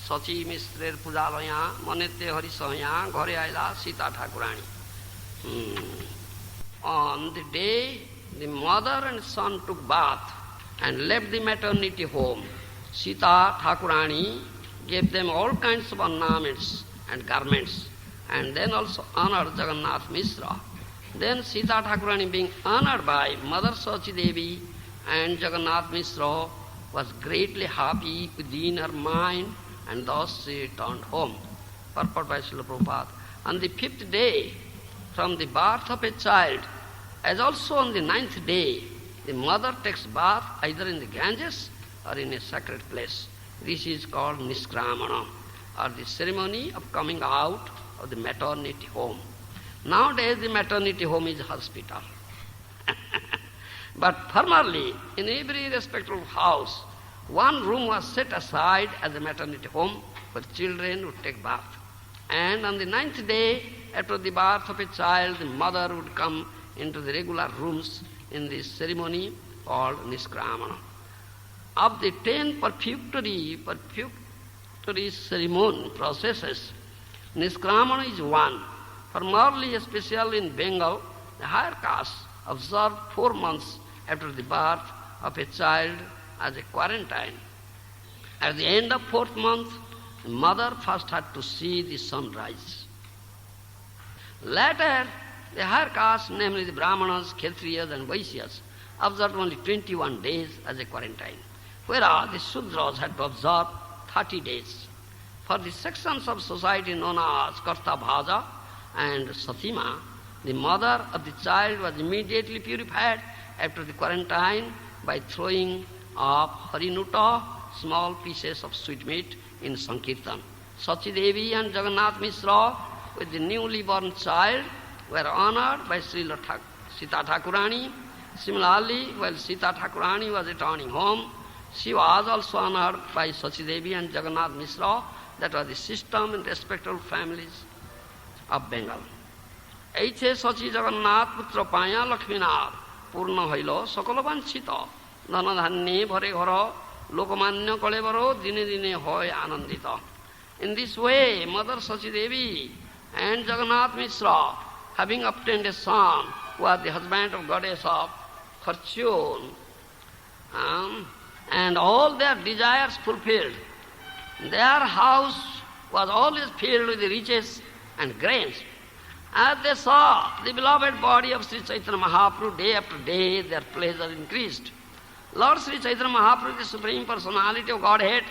सची मिश्रेर पूजालया मनेते हरि सहया घरे आइला Sita ठाकुराणी. On the day the mother and son took bath and left the maternity home, Sita Thakurani gave them all kinds of ornaments and garments, and then also honored Jagannath Mishra. Then Sita Thakurani, being honored by Mother Sachi Devi and Jagannath Mishra, was greatly happy within her mind, and thus she returned home. Purport by Srila Prabhupada. On the 5th day from the birth of a child, as also on the 9th day, the mother takes bath either in the Ganges or in a sacred place. This is called Niskramana, or the ceremony of coming out of the maternity home. Nowadays the maternity home is hospital. But formerly, in every respectable house, one room was set aside as a maternity home where children would take bath. And on the 9th day, after the birth of a child, the mother would come into the regular rooms in this ceremony called Niskramana. Of the 10 perfunctory ceremony processes, Niskramana is one. Formerly, especially in Bengal, the higher caste observed 4 months after the birth of a child as a quarantine. At the end of 4th month, the mother first had to see the sunrise. Later, the higher caste, namely the Brahmanas, Kshatriyas and Vaishyas, observed only 21 days as a quarantine, whereas the Shudras had to observe 30 days. For the sections of society known as Karta Bhaja and Satima, the mother of the child was immediately purified after the quarantine by throwing up harinuta, small pieces of sweetmeat, in Sankirtan. Sachi Devi and Jagannath Mishra with the newly born child were honored by Srila Sita Thakurani. Similarly, while Sita Thakurani was returning home, she was also honored by Sachi Devi and Jagannath Mishra. That was the system in respectable families of Bengal. Eiche Sachi Jagannath Putra Paya Lakshminath Purna Hailo Sakala Vanchita Dhanadhanye Bhare Ghara Lokamanya Kalevaro Dine Dine Hoy Anandita. In this way, Mother Sachi Devi and Jagannath Mishra, having obtained a son who was the husband of goddess of fortune, and all their desires fulfilled, their house was always filled with the riches and grains. As they saw the beloved body of Sri Chaitanya Mahaprabhu, day after day their pleasure increased. Lord Sri Chaitanya Mahaprabhu, the Supreme Personality of Godhead,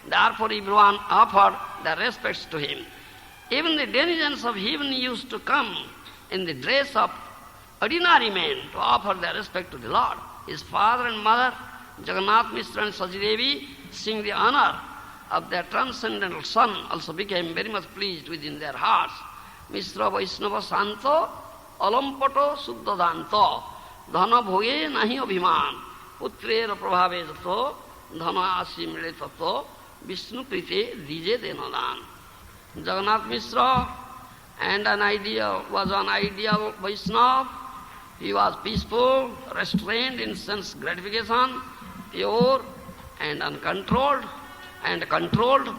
therefore everyone offered their respects to him. Even the denizens of heaven used to come in the dress of ordinary men to offer their respect to the Lord. His father and mother, Jagannath Mishra and Sachi Devi, seeing the honor of their transcendental son, also became very much pleased within their hearts. Mishra Vaishnava Santo, Alampato Suddhadanto, Dhana Bhoge Nahi Abhiman, Putrera Prabhave Jato, Dhana Asimile Tato, Vishnu Prite Dije Denodan. Jagannath Mishra was an ideal Vaishnava. He was peaceful, restrained in sense gratification, pure and uncontrolled,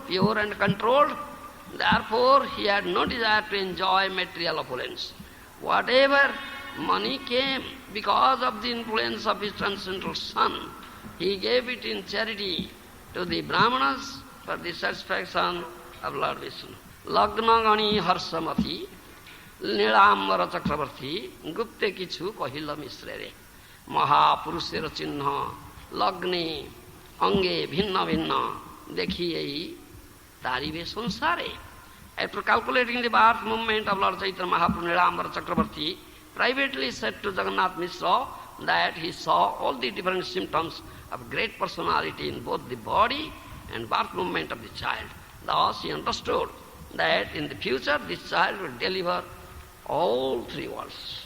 pure and controlled. Therefore, he had no desire to enjoy material opulence. Whatever money came because of the influence of his transcendental son, he gave it in charity to the Brahmanas for the satisfaction of Lord Vishnu. Lagna Gani Harsamati, Nilamara Chakravarti, Gupte Kichu Kohila Misrere, Mahapurusera Chinha, Lagni, Ange, Bhinna Bhinna, Dekhiye, Tarive Sansare. After calculating the birth movement of Lord Chaitanya Mahaprabhu, Nilamara Chakravarti privately said to Jagannath Mishra that he saw all the different symptoms of great personality in both the body and birth movement of the child. Thus he understood that in the future this child will deliver all three worlds.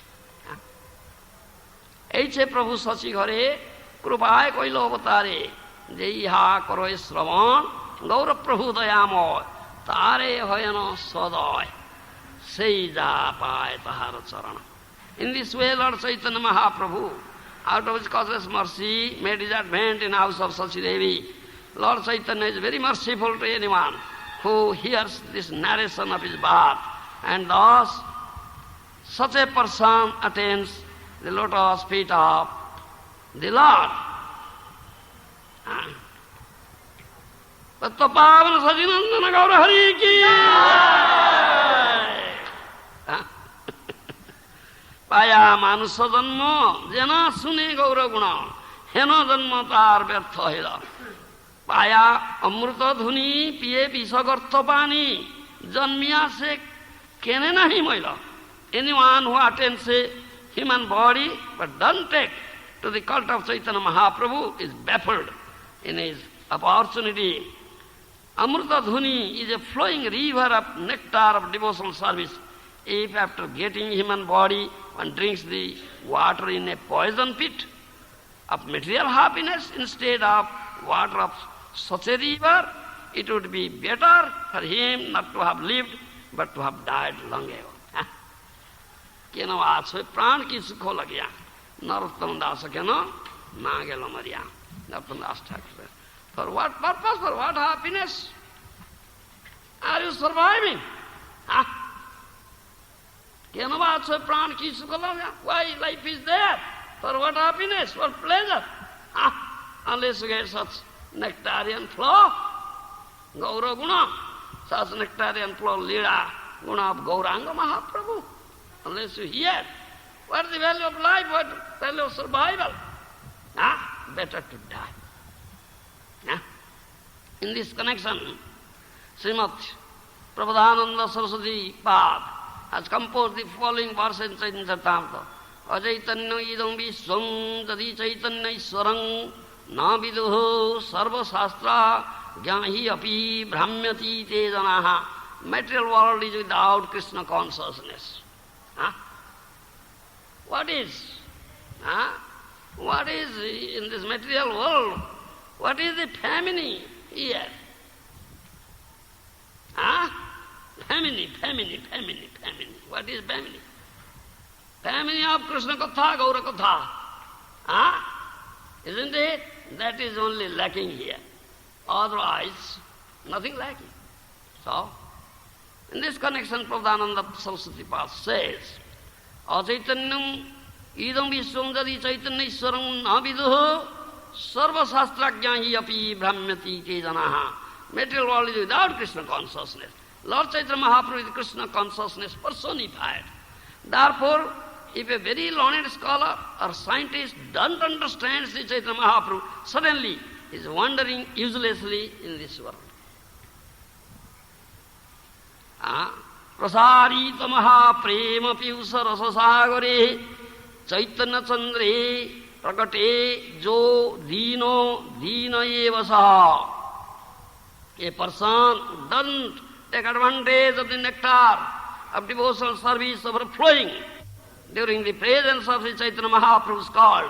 Eiche Prabhu Sachi Ghare, Krupaya Koilo Avatare, Jaiha Karoy Sravan, Gaur Prabhu Dayamo, Tare Hoyano Sodoy, Seija Pai Tahara Charana. In this way, Lord Chaitanya Mahaprabhu, out of his causeless mercy, made his advent in the house of Sachi Devi. Lord Chaitanya is very merciful to anyone who hears this narration of his birth, and thus such a person attains the lotus feet of the Lord. तत्व पावन सचिनंदन गौर हरि की पाया मानुष जन्म जेना सुने गौर गुण हेन जन्म तार व्यर्थ हेल पाया अमृत धुनी पिए विषगर्थ पानी जन्मिया से केने नहीं मैल anyone who attends a human body but doesn't take to the cult of Chaitanya Mahaprabhu is baffled in his opportunity. Amrita Dhuni is a flowing river of nectar of devotional service. If after getting human body one drinks the water in a poison pit of material happiness instead of water of such a river, it would be better for him not to have lived but to have died long ago. केन वाछ प्राण की सुख लगिया नरोत्तम दास केन मांगेल मरिया नरोत्तम दास Thakur. For what purpose, for what happiness are you surviving? केन वाछ प्राण की सुख लगिया. Why life is there? For what happiness? For pleasure? Unless you get such nectarian flow, Gaur Guna, such nectarian flow, Lila, Guna of Gauranga Mahaprabhu. Unless you hear, what is the value of life, what is the value of survival? Better to die. In this connection, Srimad Prabodhananda Saraswati Pad has composed the following verse in Chaitanya Charitamrita. Ajaitanya idam vishwam jadi chaitanya iswarang na viduhu sarva shastra jnahi api brahmyati te janaha. Material world is without Krishna consciousness. What is? What is in this material world? What is the family here? Family. What is family? Family of Krishna Katha, Gaura Katha. Isn't it? That is only lacking here. Otherwise, nothing lacking. So, in this connection, Prabodhananda Saraswati Pad says, Achaitanyam idam vishwam jadi chaitanya iswaram naviduhu sarva shastrajnahi api brahmyati te janaha. Material world is without Krishna consciousness. Lord Chaitanya Mahaprabhu is Krishna consciousness personified. Therefore, if a very learned scholar or scientist doesn't understand Sri Chaitanya Mahaprabhu, suddenly he is wandering uselessly in this world. प्रसारित महाप्रेम पीयूष रससागरे चैतन्य चंद्रे प्रकटे जो दीनो दीन एव सः. A person doesn't take advantage of the nectar of devotional service overflowing during the presence of Sri Chaitanya Mahaprabhu's call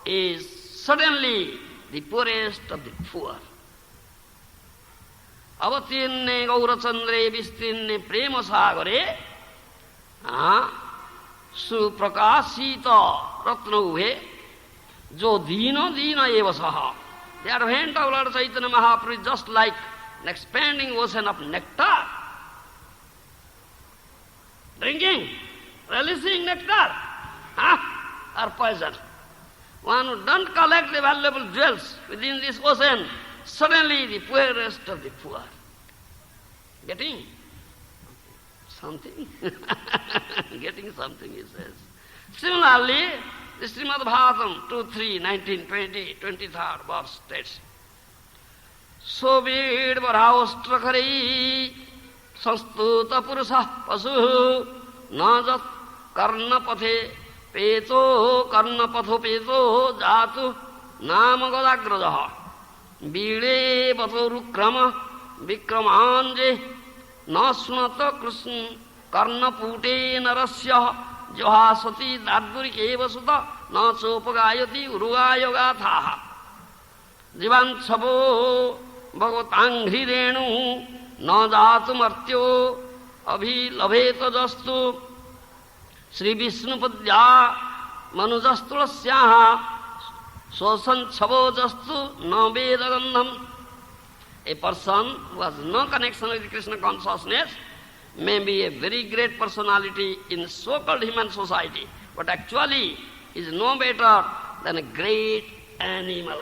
is suddenly the poorest of the poor. अवतीर्णे गौरचंद्रे विस्तीर्णे प्रेम सागरे सुप्रकाशित रत्न उभे जो दीनो दीन एव सः. The advent of Lord Chaitanya Mahaprabhu is just like an expanding ocean of nectar. Drinking, relishing nectar, or poison. One who doesn't collect the valuable jewels within this ocean, suddenly the poorest of the poor. Getting something? Getting something, he says. Similarly, the Srimad Bhagavatam 2.3, 19, 20, 23rd verse states, Sobid varhaustrakari sanstuta purusah pasu najat karnapathe peto karnapatho peto jatu namagadagrajaha बीड़े बतोरुक्रम विक्रमांजे न सुनत कृष्ण कर्णपूटे नरस्य जहासती दाद्गुरिकेव सुत न चोपगायति उरुगाय गाथाः. जीवांशवो भगवतांघ्रिरेणु न जातुमर्त्यो अभिलभेत जस्तु श्रीविष्णुपद्या मनुजस्तुलस्याः स्वसंच्छवो जस्तु न वेदगंधम. A person who has no connection with Krishna consciousness may be a very great personality in so-called human society, but actually is no better than a great animal.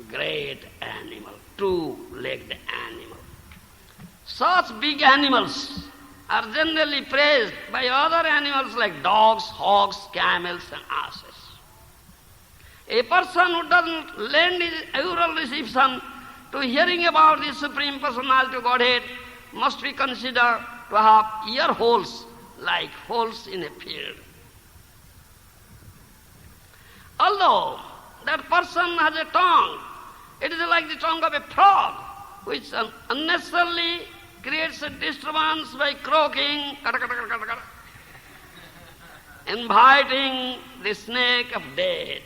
Great animal, two-legged animal. Such big animals are generally praised by other animals like dogs, hogs, camels and asses. A person who doesn't lend his aural reception to hearing about the Supreme Personality of Godhead must be considered to have ear holes like holes in a field. Although that person has a tongue, it is like the tongue of a frog, which unnecessarily creates a disturbance by croaking, inviting the snake of death.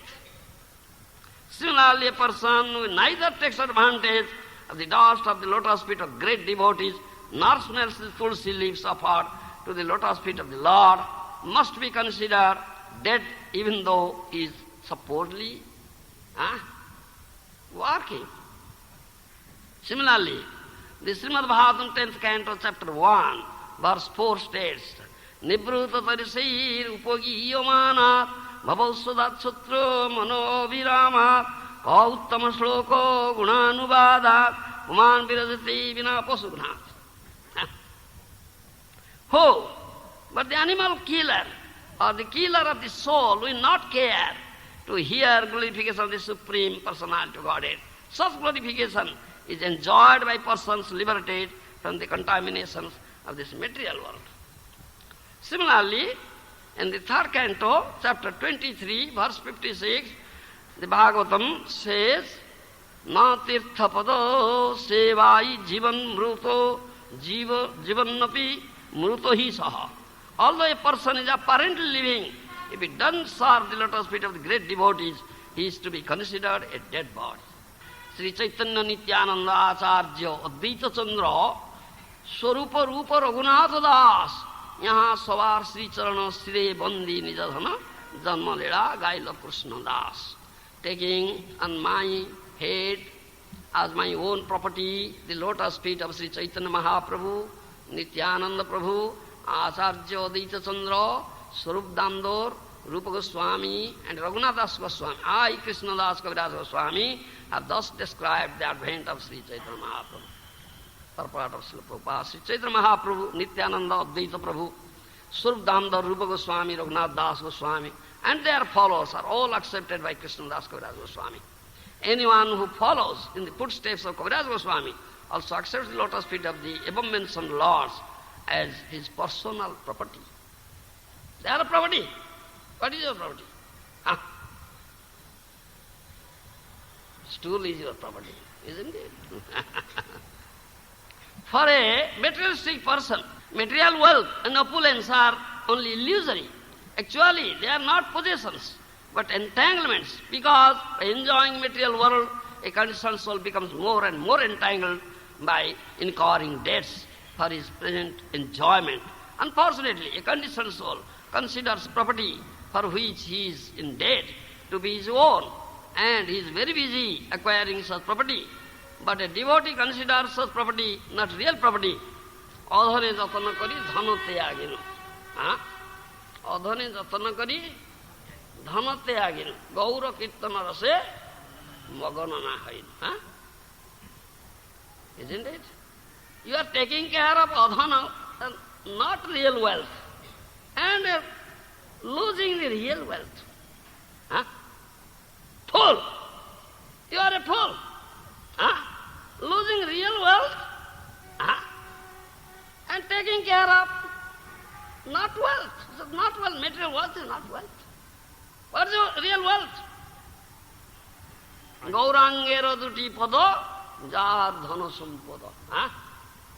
Similarly, a person who neither takes advantage of the dust of the lotus feet of great devotees, nor smells the tulsi leaves offered to the lotus feet of the Lord, must be considered dead even though he is supposedly working. Similarly, the Srimad Bhagavatam 10th canto, chapter 1, verse 4 states, Nibruta tarisir upogi yomanat bhavausadat sutro mano viramat kauttama shloko gunanuvadat puman viradati vina pasugnat. Who? But the animal killer or the killer of the soul will not care to hear glorification of the Supreme Personality of Godhead. Such glorification is enjoyed by persons liberated from the contaminations of this material world. Similarly, in the 3rd canto, chapter 23, verse 56, the Bhagavatam says, Na tirtha pado sevai jivan mruto jivannapi mruto hi saha. Although a person is apparently living, if he doesn't serve the lotus feet of the great devotees, he is to be considered a dead body. Sri Chaitanya Nityananda Acharya Advaita Chandra Swarupa Rupa Raghunath Das Yaha Savar Sri Charana Sire Bandi Nijadhana Janma Lila Gaila Krishna Das. Taking on my head as my own property the lotus feet of Sri Chaitanya Mahaprabhu, Nityananda Prabhu, Acharya Advaita Chandra, Swarup Damodar, Rupa Goswami and Raghunath Das Goswami, I, Krishna Das Kaviraj Goswami, have thus described the advent of Sri Chaitanya Mahaprabhu. Purport of Srila Prabhupada, Sri Chaitanya Mahaprabhu, Nityananda Advaita Prabhu, Swarup Damodar, Rupa Goswami, Raghunath Das Goswami, and their followers are all accepted by Krishna Das Kaviraj Goswami. Anyone who follows in the footsteps of Kaviraj Goswami also accepts the lotus feet of the above-mentioned lords as his personal property. They are a property. What is your property? Stool is your property, isn't it? For a materialistic person, material wealth and opulence are only illusory. Actually, they are not possessions, but entanglements, because by enjoying material world, a conditioned soul becomes more and more entangled by incurring debts for his present enjoyment. Unfortunately, a conditioned soul considers property for which he is in debt to be his own, and he is very busy acquiring such property. But a devotee considers such property not real property. Adhane jatana kari dhana tyaginu. Adhane jatana kari dhana tyaginu. Gaur kirtana rase magana na hain. Isn't it? You are taking care of adhana, not real wealth, and losing the real wealth. Fool! You are a fool. Losing real wealth and taking care of not wealth. Not wealth. Material wealth is not wealth. What is your real wealth? Gaurangera duti pada jar dhana sampada.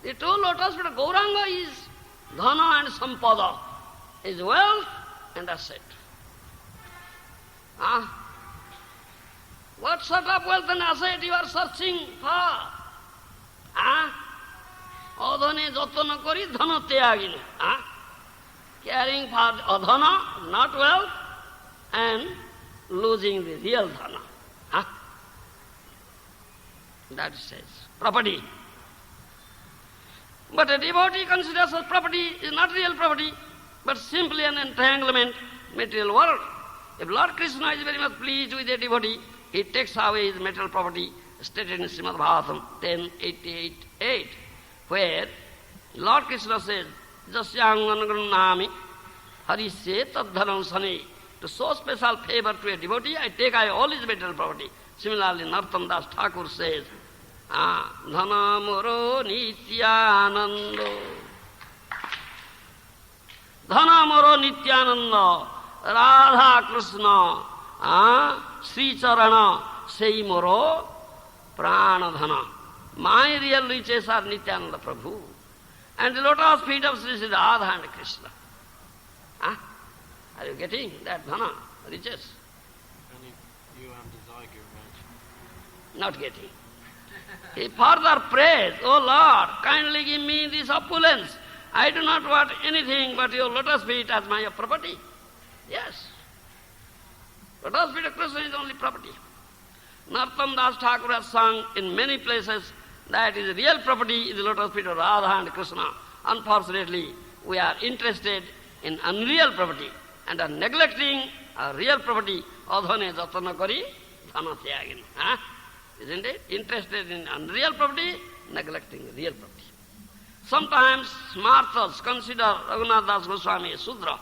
The two lotus feet of Gauranga is dhana and sampada, is wealth and asset. What sort of wealth and asset you are searching for? Adhane jatana kari dhana tyaginu. Caring for adhana, not wealth, and losing the real dhana. That says property. But a devotee considers such property is not real property, but simply an entanglement in material world. If Lord Krishna is very much pleased with a devotee, he takes away his material property, stated in Srimad Bhagavatam 10:88:8, where Lord Krishna says, Jasyanganagranami harisye tadhanam sane. To show special favor to a devotee, I take away all his material property. Similarly, Narottam Das Thakur says, Dhana moro nityanando. Dhana moro nityananda. Radha Krishna. Sri Charana. Sei moro prana dhana. My real riches are Nityananda Prabhu. And the lotus feet of Sri Radha and Krishna. Are you getting that dhana, riches? And if you desire Gaur Maharaj? Not getting. He further prays, O Lord, kindly give me this opulence. I do not want anything but your lotus feet as my property. Yes. Lotus feet of Krishna is only property. Narottam Das Thakur has sung in many places that his real property is the lotus feet of Radha and Krishna. Unfortunately, we are interested in unreal property and are neglecting our real property. Adhane jatana kari dhana tyagin. Isn't it? Interested in unreal property, neglecting real property. Sometimes smartas consider Raghunath Das Goswami a Sudra,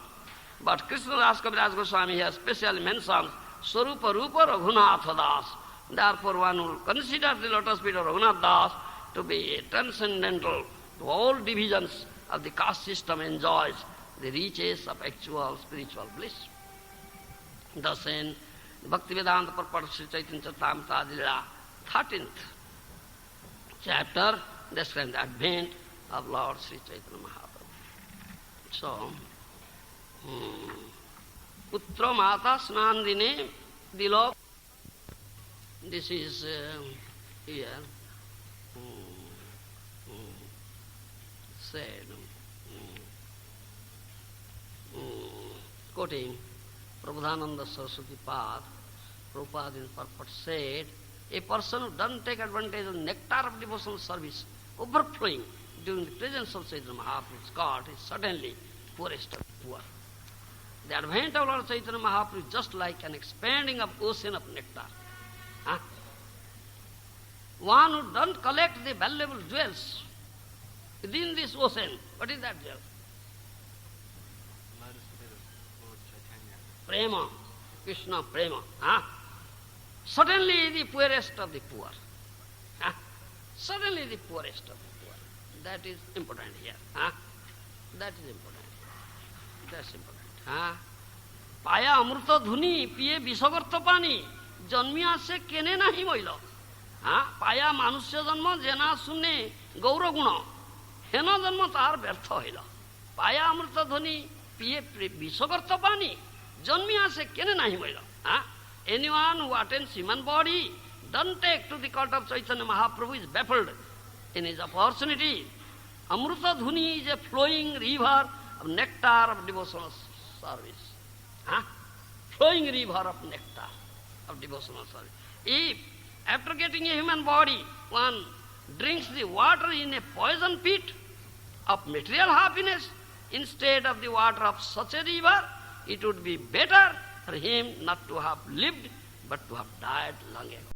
but Krishna Das Kaviraj Goswami has specially mentioned Swarupa Rupa Raghunath Das. Therefore one will consider the lotus feet of Raghunath Das to be transcendental to all divisions of the caste system, enjoys the riches of actual spiritual bliss. Thus in Bhaktivedanta purport of Sri Chaitanya Charitamrita Adi Lila, 13th chapter, describes the advent of Lord Sri Chaitanya Mahaprabhu. So, Putra Mata Snandine Dilo, this is here, said, quoting Prabodhananda Saraswati Pad, Prabhupada in purport said, a person who doesn't take advantage of the nectar of devotional service overflowing during the presence of Chaitanya Mahaprabhu's God is certainly poorest of the poor. The advent of Lord Chaitanya Mahaprabhu is just like an expanding of ocean of nectar. One who doesn't collect the valuable jewels within this ocean, what is that jewel? Lotus feet of Lord Chaitanya. Prema, Krishna Prema. Suddenly the poorest of the poor. Suddenly the poorest of the poor. That is important here. That is important. That's important. Paya amruta dhuni, piye vishagarta pani, janmiya se kene nahi moilo. Paya manusya janma jena sunne gaur guna, hena janma tar vyartha hoila. Paya amruta dhuni, piye vishagarta pani, janmiya se kene nahi moilo. Anyone who attends human body, doesn't take to the cult of Chaitanya Mahaprabhu is baffled in his opportunity. Amruta Dhuni is a flowing river of nectar of devotional service. Flowing river of nectar of devotional service. If after getting a human body, one drinks the water in a poison pit of material happiness instead of the water of such a river, it would be better for him not to have lived, but to have died long ago.